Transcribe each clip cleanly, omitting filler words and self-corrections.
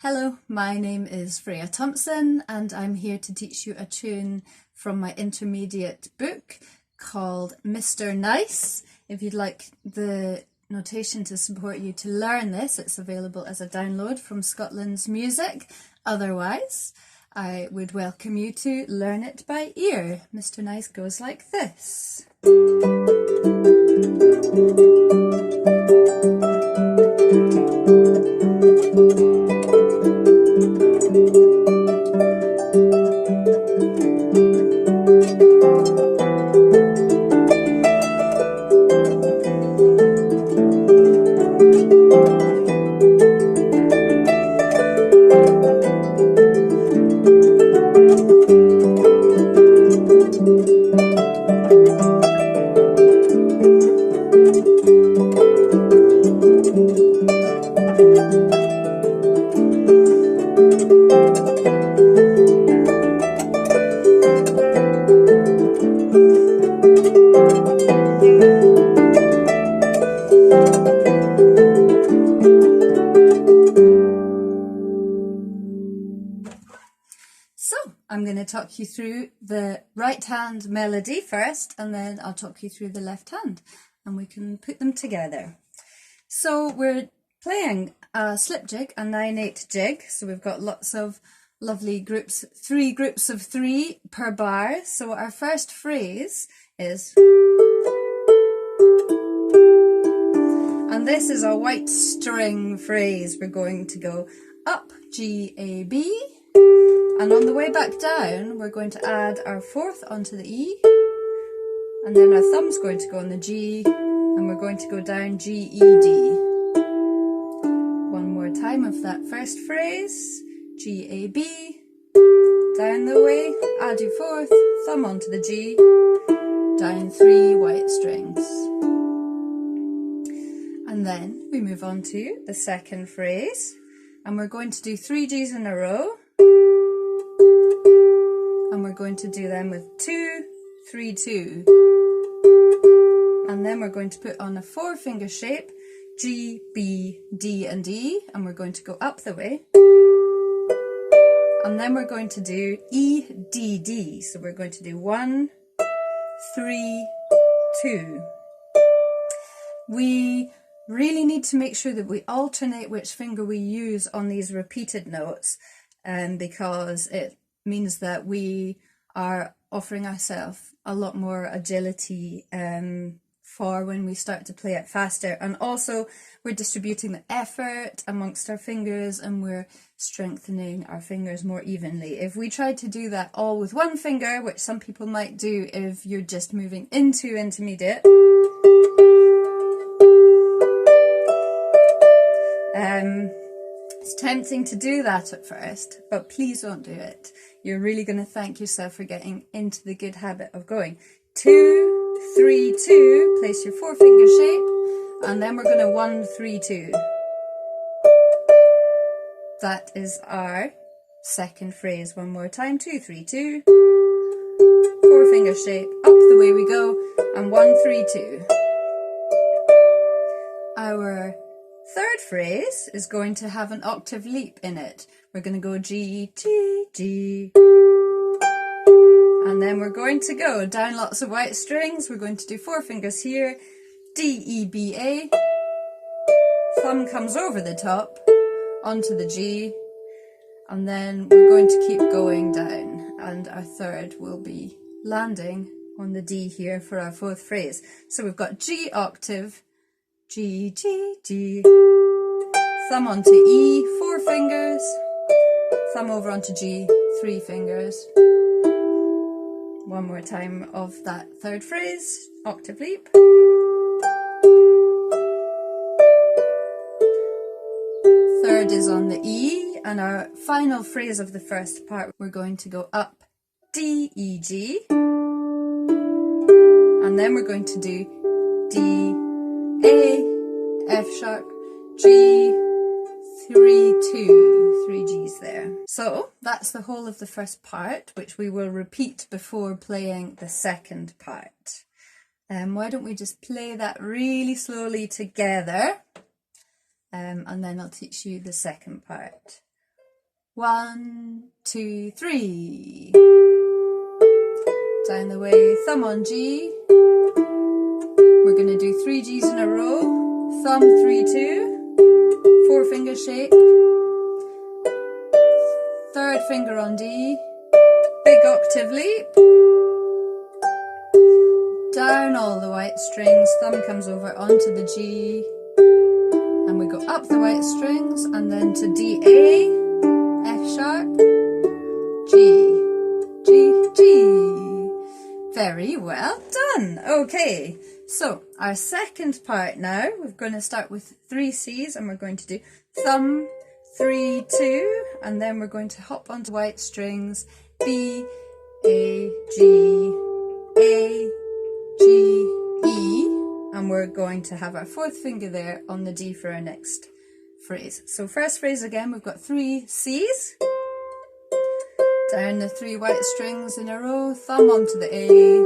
Hello, my name is Freya Thompson and I'm here to teach you a tune from my intermediate book called Mr. Nice. If you'd like the notation to support you to learn this, it's available as a download from Scotland's Music. Otherwise, I would welcome you to learn it by ear. Mr. Nice goes like this. So I'm going to talk you through the right hand melody first, and then I'll talk you through the left hand and we can put them together. So we're playing a slip jig, a 9/8 jig, so we've got lots of lovely groups, 3 groups of 3 per bar. So our first phrase is, and this is a white string phrase. We're going to go up, G, A, B, and on the way back down we're going to add our 4th onto the E, and then our thumb's going to go on the G, and we're going to go down G, E, D. One more time of that first phrase, G, A, B, down the way, add your 4th, thumb onto the G, down 3 white strings. And then we move on to the second phrase, and we're going to do 3 Gs in a row, and we're going to do them with 2, 3, 2. And then we're going to put on a 4-finger shape, G, B, D and E, and we're going to go up the way. And then we're going to do E, D, D. So we're going to do 1, 3, 2. We really need to make sure that we alternate which finger we use on these repeated notes, because it means that we are offering ourselves a lot more agility for when we start to play it faster, and also we're distributing the effort amongst our fingers and we're strengthening our fingers more evenly. If we tried to do that all with one finger, which some people might do if you're just moving into intermediate, it's tempting to do that at first, but please don't do it. You're really going to thank yourself for getting into the good habit of going 2, 3, 2, place your 4-finger shape, and then we're going to 1, 3, 2. That is our second phrase. One more time, 2, 3, 2, 4-finger shape, up the way we go, and 1, 3, 2. Our third phrase is going to have an octave leap in it. We're going to go G, G, G. And then we're going to go down lots of white strings. We're going to do 4 fingers here, D, E, B, A. Thumb comes over the top, onto the G. And then we're going to keep going down. And our third will be landing on the D here for our 4th phrase. So we've got G octave, G, G, G, thumb onto E, 4 fingers, thumb over onto G, 3 fingers. One more time of that third phrase, octave leap. Third is on the E, and our final phrase of the first part, we're going to go up, D, E, G, and then we're going to do D, A, F sharp, G, 3, 2, 3 Gs there. So that's the whole of the first part, which we will repeat before playing the second part. Why don't we just play that really slowly together, and then I'll teach you the second part. 1, 2, 3. Down the way, thumb on G. We're going to do 3 Gs in a row. Thumb 3, 2. 4 finger shape. Third finger on D. Big octave leap. Down all the white strings. Thumb comes over onto the G. And we go up the white strings and then to D, A, F sharp, G, G, G. Very well done. Okay, so our second part now, we're going to start with 3 Cs and we're going to do thumb, 3, 2, and then we're going to hop onto white strings, B, A, G, A, G, E, and we're going to have our 4th finger there on the D for our next phrase. So first phrase again, we've got 3 Cs, down the 3 white strings in a row, thumb onto the A,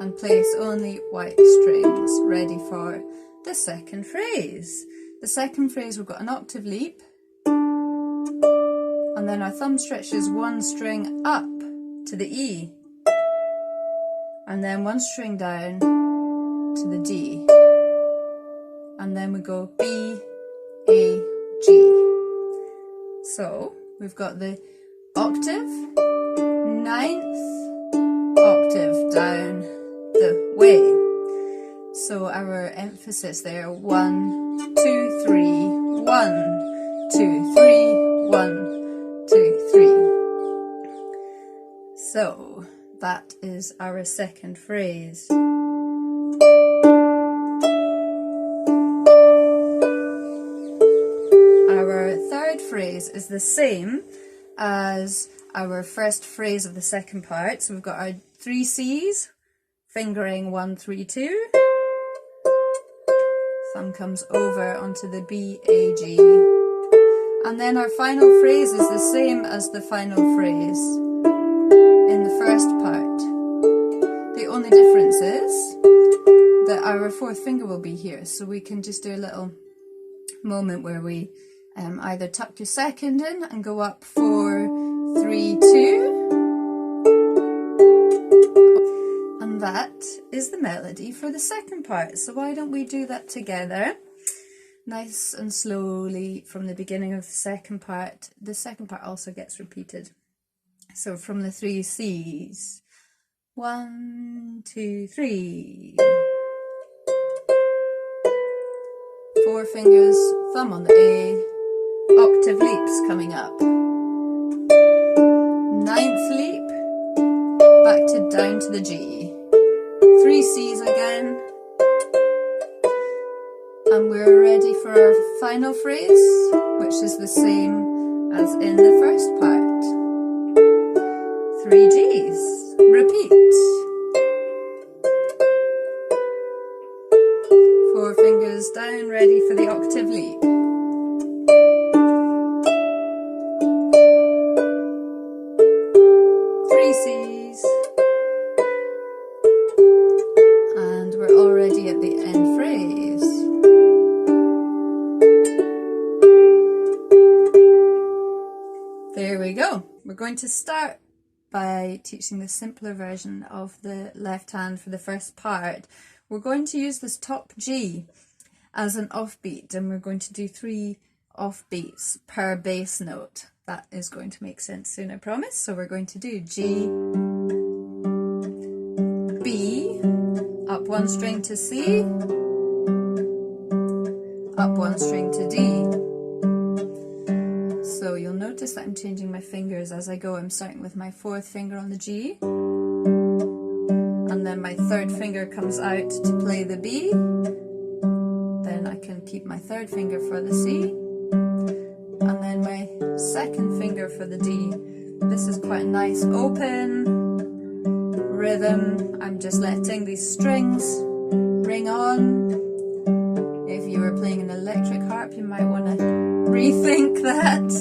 and place only white strings, ready for the second phrase. The second phrase, we've got an octave leap, and then our thumb stretches 1 string up to the E, and then 1 string down to the D, and then we go B, A, G. So we've got the octave, 9th octave down the way. So our emphasis there, 1, 2, 3, 1, 2, 3, 1, 2, 3. So that is our second phrase. Our third phrase is the same as our first phrase of the second part. So we've got our 3 Cs, fingering 1, 3, 2. Thumb comes over onto the B, A, G. And then our final phrase is the same as the final phrase in the first part. The only difference is that our 4th finger will be here. So we can just do a little moment where we either tuck your 2nd in and go up 4, 3, 2. And that is the melody for the second part. So why don't we do that together? Nice and slowly from the beginning of the second part. The second part also gets repeated. So from the 3 Cs. 1, 2, 3. 4 fingers, thumb on the A. Octave leaps coming up. 9th leap, back to down to the G. 3 Cs again. And we're ready for our final phrase, which is the same as in the first part. 3 Gs. Repeat. 4 fingers down, ready for the octave leap. 3 Cs. And we're already at the end phrase. There we go. We're going to start by teaching the simpler version of the left hand for the first part. We're going to use this top G as an offbeat, and we're going to do 3 offbeats per bass note. That is going to make sense soon, I promise. So we're going to do G, B, up 1 string to C, up 1 string to D. So you'll notice that I'm changing my fingers as I go. I'm starting with my 4th finger on the G, and then my 3rd finger comes out to play the B. Then I can keep my 3rd finger for the C, and then my 2nd finger for the D. This is quite a nice open rhythm. I'm just letting these strings ring on. If you were playing an electric harp, you might want to rethink that.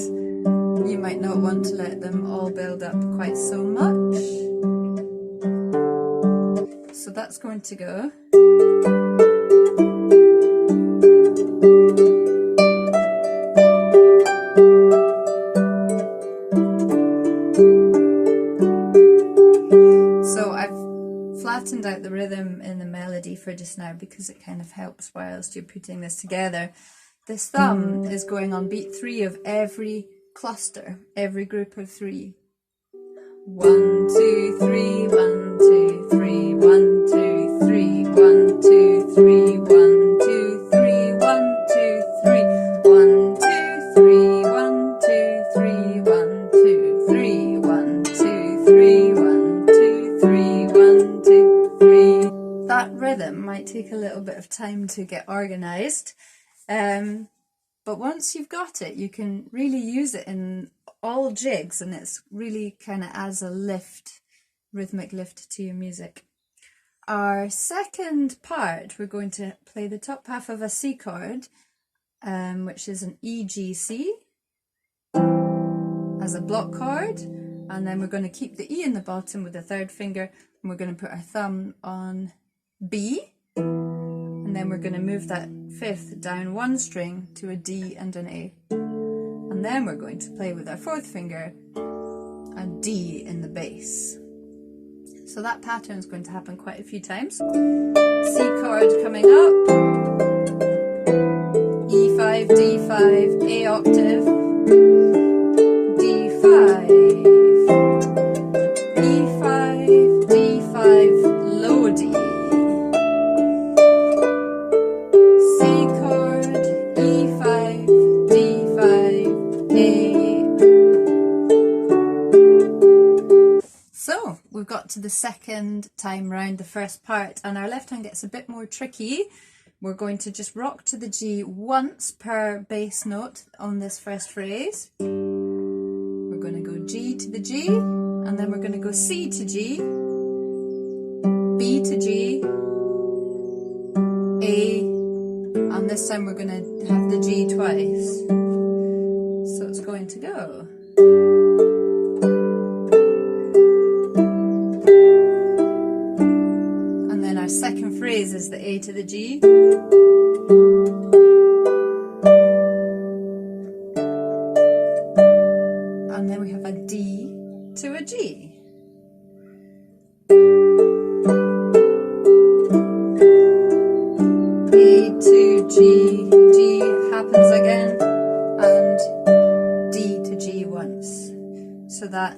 You might not want to let them all build up quite so much. So that's going to go. flattened out the rhythm in the melody for just now because it kind of helps whilst you're putting this together. This thumb is going on beat 3 of every cluster, every group of 3. 1, 2, 3, 1, 2, 3, 1, 2, 3, 1, 2, 3, 1, 2, 3, 1, 2, 3, 1, 2, 3, 1, 2, 3, 1, 2, 3, 1, 2, 3, 1, 2, 3, 1, 2, 3. That rhythm might take a little bit of time to get organised, but once you've got it, you can really use it in all jigs, and it's really kind of adds a lift, rhythmic lift to your music. Our second part, we're going to play the top half of a C chord, which is an E, G, C as a block chord, and then we're going to keep the E in the bottom with the third finger, and we're going to put our thumb on B, and then we're going to move that fifth down one string to a D and an A. And then we're going to play with our fourth finger a D in the bass. So that pattern is going to happen quite a few times. C chord coming up, E5, D5, A octave, D5, E5, D5, low D, C chord, E5, D5, A. So we've got to the second time round the first part, and our left hand gets a bit more tricky. We're going to just rock to the G once per bass note on this first phrase. We're going to go G to the G, and then we're going to go C to G, B to G, A, and this time we're going to have the G twice. So it's going to go. And then our second phrase is the A to the G. And then we have a D to a G. A to G, G happens again, and D to G once. So that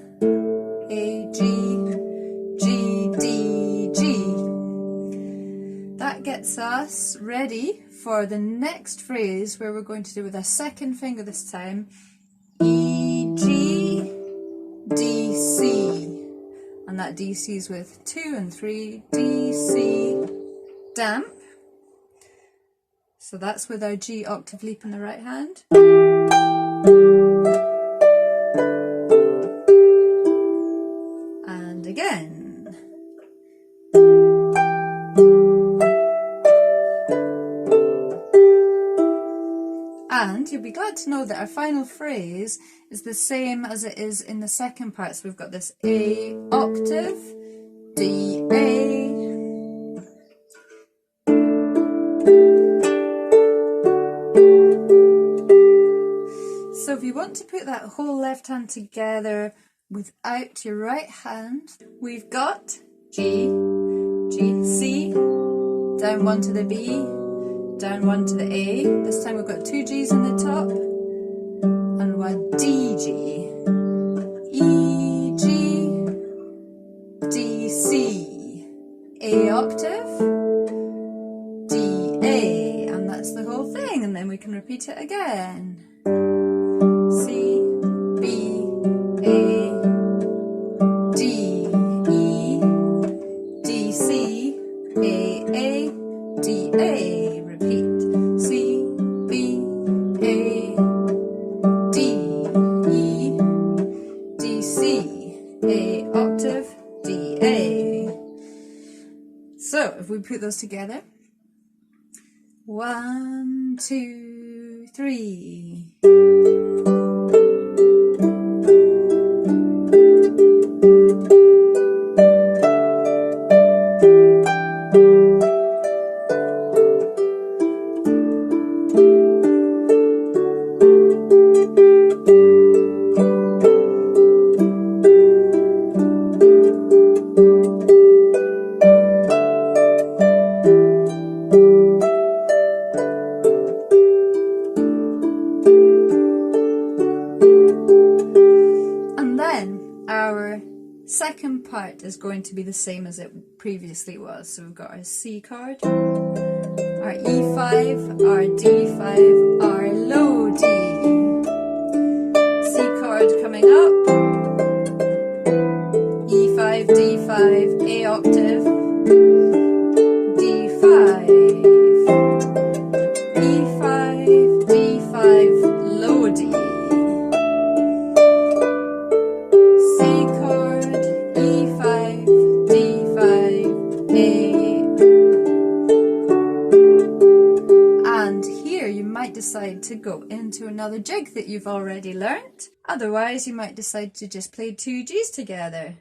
A, G, G, D, G. That gets us ready for the next phrase, where we're going to do with our second finger this time, E, G, D, C. And that D, C is with 2 and 3, D, C, damp. So that's with our G octave leap in the right hand. And again. And you'll be glad to know that our final phrase is the same as it is in the second part. So we've got this A octave, D, A. So if you want to put that whole left hand together without your right hand, we've got G, G, C, down one to the B, down one to the A. This time we've got 2 G's in the top, and one D, G, E, G, D, C, A octave, D, A, and that's the whole thing, and then we can repeat it again. C, B, A, D, E, D, C, A, D, A. Repeat. C, B, A, D, E, D, C, A octave, D, A. So if we put those together, 1, 2, 3. our second part is going to be the same as it previously was. So we've got our C chord, our E5, our D5, our low D, C chord coming up, E5, D5, A octave, D5, E5, D5, low D, C chord, E5, D5, A. And here you might decide to go into another jig that you've already learnt. Otherwise you might decide to just play two Gs together.